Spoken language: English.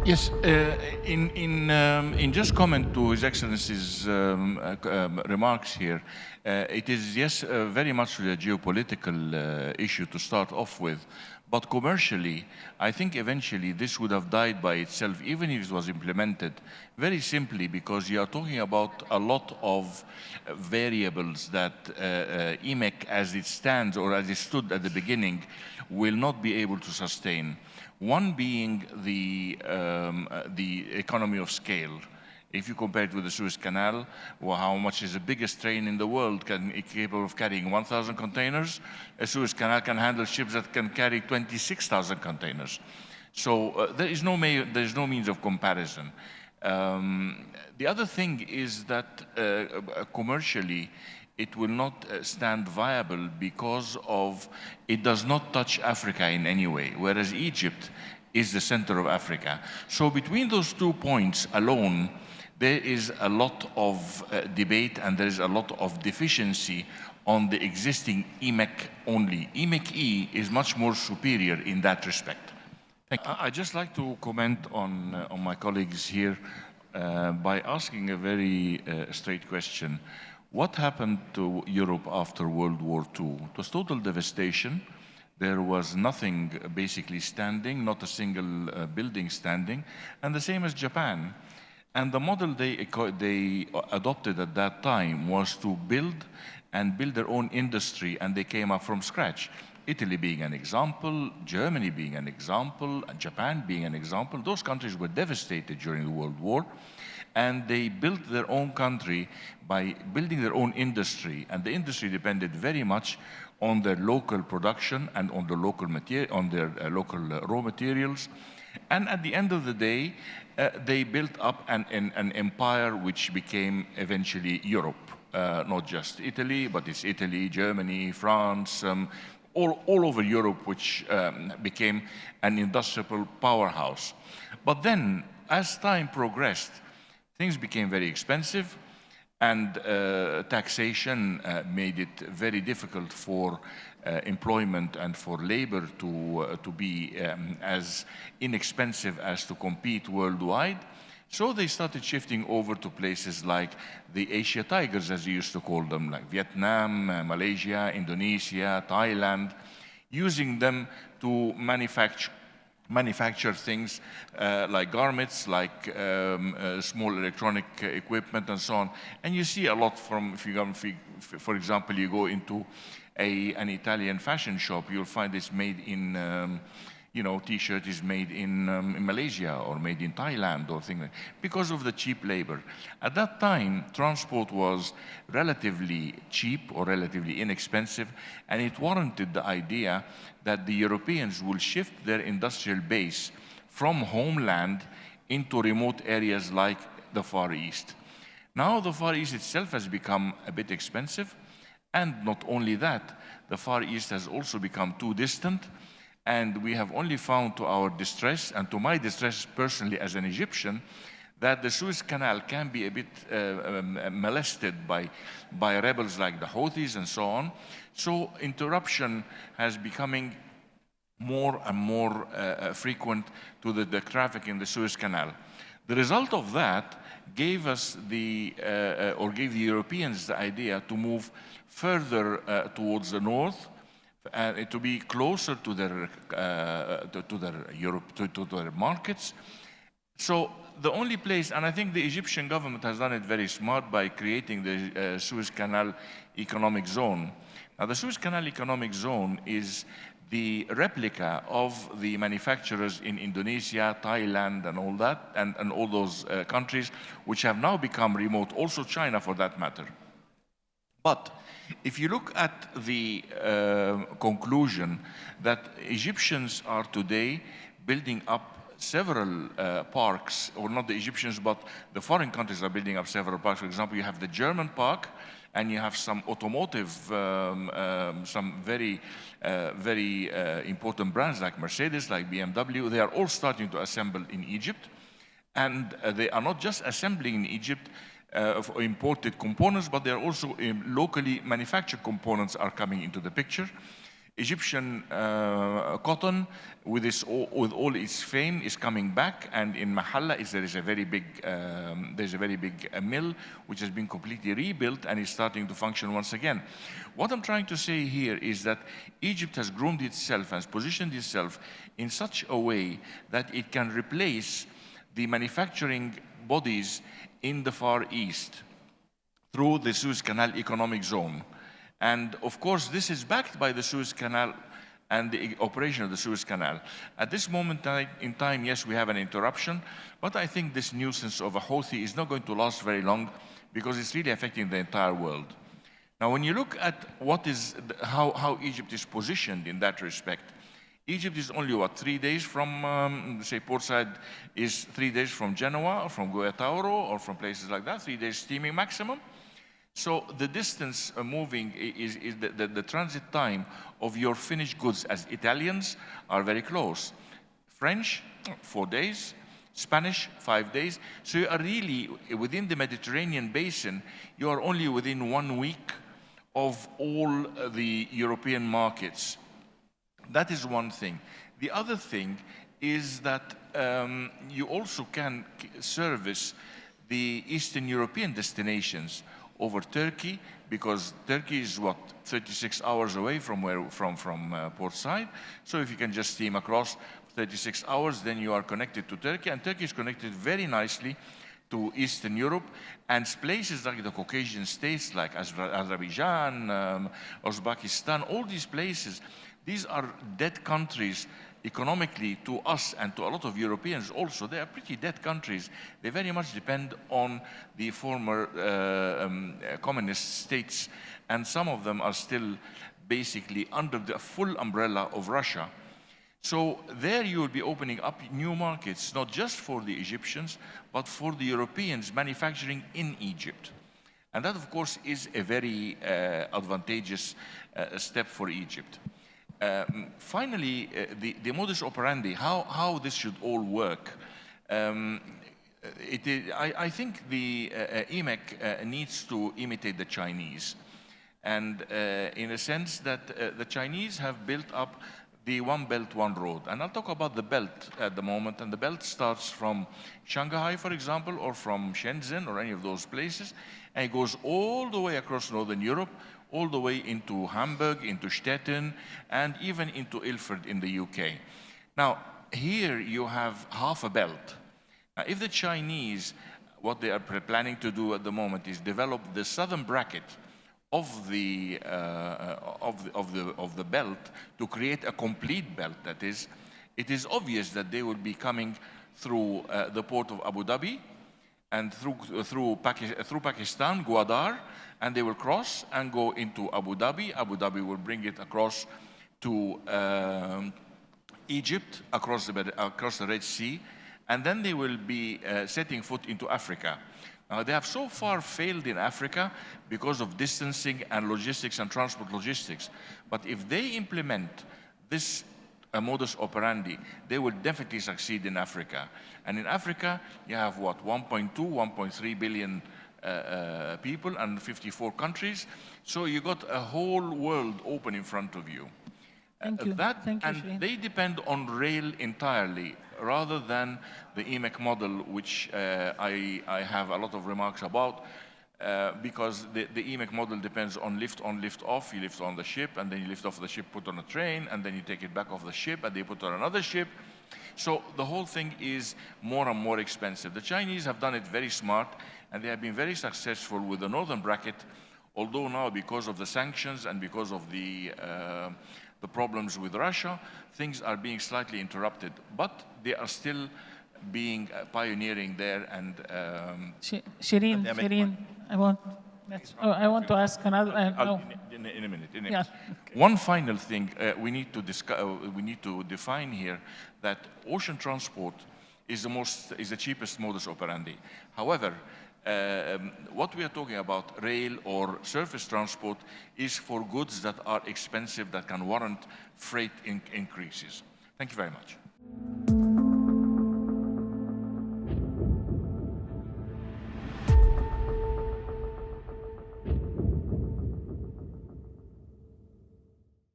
Yes, in just comment to His Excellency's remarks here, it is, yes, very much a geopolitical issue to start off with, but commercially, I think eventually this would have died by itself, even if it was implemented, very simply because you are talking about a lot of variables that IMEC as it stands or as it stood at the beginning will not be able to sustain. One being the economy of scale. If you compare it with the Suez Canal, well, how much is the biggest train in the world capable of carrying 1,000 containers? A Suez Canal can handle ships that can carry 26,000 containers. So there is no means of comparison. The other thing is that commercially, it will not stand viable because of it does not touch Africa in any way, whereas Egypt is the center of Africa. So between those 2 points alone, there is a lot of debate and there is a lot of deficiency on the existing IMEC only. IMEC-E is much more superior in that respect. I'd just like to comment on my colleagues here by asking a very straight question. What happened to Europe after World War II? It was total devastation. There was nothing basically standing, not a single building standing, and the same as Japan. And the model they adopted at that time was to build their own industry, and they came up from scratch. Italy being an example, Germany being an example, and Japan being an example. Those countries were devastated during the World War. And they built their own country by building their own industry, and the industry depended very much on their local production and on the local local raw materials. And at the end of the day, they built up an empire which became eventually Europe, not just Italy, but it's Italy, Germany, France, all over Europe, which became an industrial powerhouse. But then, as time progressed, things became very expensive, and taxation made it very difficult for employment and for labor to be as inexpensive as to compete worldwide. So they started shifting over to places like the Asia Tigers, as you used to call them, like Vietnam, Malaysia, Indonesia, Thailand, using them to manufacture things like garments, like small electronic equipment and so on. And you see a lot from, for example, you go into an Italian fashion shop, you'll find it's made in, T-shirt is made in Malaysia or made in Thailand or things like that, because of the cheap labor. At that time, transport was relatively cheap or relatively inexpensive, and it warranted the idea that the Europeans will shift their industrial base from homeland into remote areas like the Far East. Now the Far East itself has become a bit expensive, and not only that, the Far East has also become too distant. And we have only found, to our distress, and to my distress personally as an Egyptian, that the Suez Canal can be a bit molested by rebels like the Houthis and so on. So interruption has becoming more and more frequent to the traffic in the Suez Canal. The result of that gave us gave the Europeans the idea to move further towards the north, to be closer to their markets. So the only place, and I think the Egyptian government has done it very smart by creating the Suez Canal Economic Zone. Now the Suez Canal Economic Zone is the replica of the manufacturers in Indonesia, Thailand, and all that, and all those countries which have now become remote, also China for that matter. But if you look at the conclusion that Egyptians are today building up several parks, or not the Egyptians, but the foreign countries are building up several parks. For example, you have the German park, and you have some automotive, some very important brands like Mercedes, like BMW. They are all starting to assemble in Egypt. And they are not just assembling in Egypt of imported components, but they are also locally manufactured components are coming into the picture. Egyptian cotton, with all its fame, is coming back, and in Mahalla there is a very big mill which has been completely rebuilt and is starting to function once again. What I'm trying to say here is that Egypt has groomed itself, has positioned itself in such a way that it can replace the manufacturing bodies in the Far East through the Suez Canal economic zone. And of course, this is backed by the Suez Canal and the operation of the Suez Canal. At this moment in time, yes, we have an interruption, but I think this nuisance of a Houthi is not going to last very long because it's really affecting the entire world. Now, when you look at how Egypt is positioned in that respect, Egypt is only, what, 3 days from, say, Portside is 3 days from Genoa, or from Guayatauro, or from places like that, 3 days steaming maximum. So the distance moving is the transit time of your finished goods, as Italians are very close. French, 4 days. Spanish, 5 days. So you are really, within the Mediterranean basin, you are only within 1 week of all the European markets. That is one thing. The other thing is that you also can service the Eastern European destinations over Turkey, because Turkey is, what, 36 hours away from Port Said. So if you can just steam across 36 hours, then you are connected to Turkey, and Turkey is connected very nicely to Eastern Europe, and places like the Caucasian states, like Azerbaijan, Uzbekistan, all these places, these are dead countries economically to us and to a lot of Europeans also. They are pretty dead countries. They very much depend on the former communist states, and some of them are still basically under the full umbrella of Russia. So there you will be opening up new markets, not just for the Egyptians, but for the Europeans manufacturing in Egypt. And that, of course, is a very advantageous step for Egypt. Finally, the modus operandi, how this should all work. I think the IMEC needs to imitate the Chinese. And in a sense that the Chinese have built up the One Belt, One Road. And I'll talk about the belt at the moment. And the belt starts from Shanghai, for example, or from Shenzhen, or any of those places. And it goes all the way across Northern Europe, all the way into Hamburg, into Stettin, and even into Ilford in the UK. Now, here you have half a belt. Now, if the Chinese, what they are planning to do at the moment is develop the southern bracket of the belt to create a complete belt, that is, it is obvious that they will be coming through the port of Abu Dhabi and through Pakistan, Gwadar, and they will cross and go into Abu Dhabi. Abu Dhabi will bring it across to Egypt, across the Red Sea, and then they will be setting foot into Africa. Now, they have so far failed in Africa because of distancing and logistics and transport logistics. But if they implement this modus operandi, they will definitely succeed in Africa. And in Africa, you have what, 1.2, 1.3 billion people and 54 countries. So you got a whole world open in front of you. Thank you. Thank you, Sherine. They depend on rail entirely, rather than the IMEC model, which I have a lot of remarks about, because the IMEC model depends on lift on, lift off. You lift on the ship, and then you lift off the ship, put on a train, and then you take it back off the ship, and they put on another ship. So the whole thing is more and more expensive. The Chinese have done it very smart, and they have been very successful with the northern bracket, although now, because of the sanctions and because of the problems with Russia, things are being slightly interrupted, but they are still being pioneering there. And Sherine, I want to ask another. In a minute. Yeah. One final thing we need to discuss. We need to define here that ocean transport is the cheapest modus operandi. However, what we are talking about, rail or surface transport, is for goods that are expensive, that can warrant freight increases. Thank you very much.